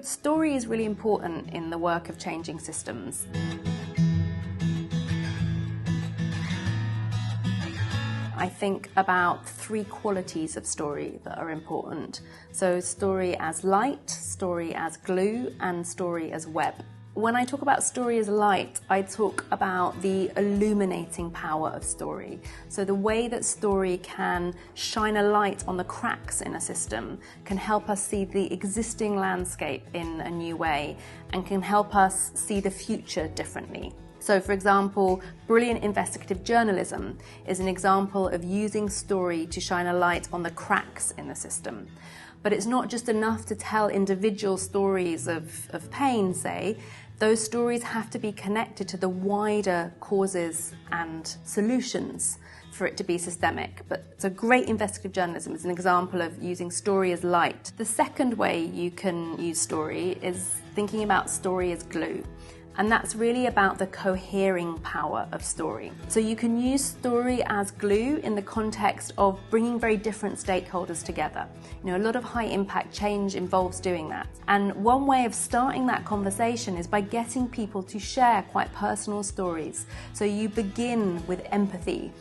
Story is really important in the work of changing systems. I think about 3 qualities of story that are important. So story as light, story as glue, and story as web. When I talk about story as light, I talk about the illuminating power of story. So the way that story can shine a light on the cracks in a system, can help us see the existing landscape in a new way, and can help us see the future differently. So, for example, brilliant investigative journalism is an example of using story to shine a light on the cracks in the system. But it's not just enough to tell individual stories of pain, say. Those stories have to be connected to the wider causes and solutions for it to be systemic. But so great investigative journalism is an example of using story as light. The second way you can use story is thinking about story as glue. And that's really about the cohering power of story. So you can use story as glue in the context of bringing very different stakeholders together. A lot of high impact change involves doing that. And one way of starting that conversation is by getting people to share quite personal stories. So you begin with empathy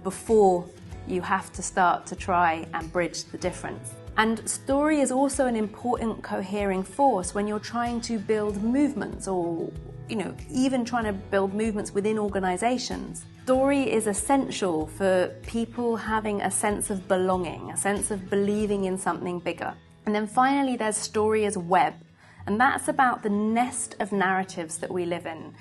before you have to start to try and bridge the difference. And story is also an important cohering force when you're trying to build movements or, even trying to build movements within organizations. Story is essential for people having a sense of belonging, a sense of believing in something bigger. And then finally, there's story as web. And that's about the nest of narratives that we live in.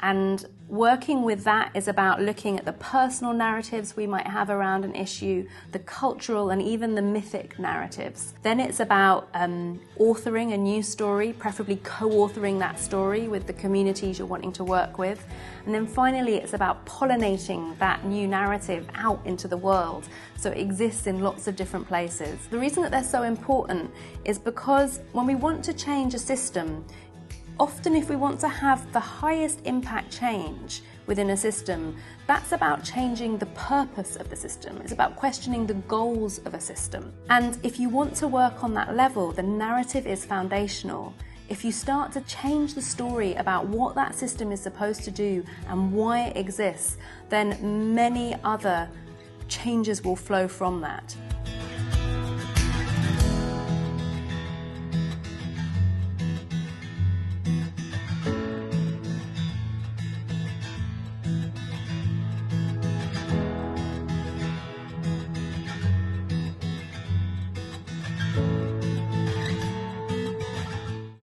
And working with that is about looking at the personal narratives we might have around an issue, the cultural and even the mythic narratives. Then it's about authoring a new story, preferably co-authoring that story with the communities you're wanting to work with. And then finally, it's about pollinating that new narrative out into the world so it exists in lots of different places. The reason that they're so important is because when we want to change a system, often if we want to have the highest impact change within a system, that's about changing the purpose of the system. It's about questioning the goals of a system. And if you want to work on that level, the narrative is foundational. If you start to change the story about what that system is supposed to do and why it exists, then many other changes will flow from that.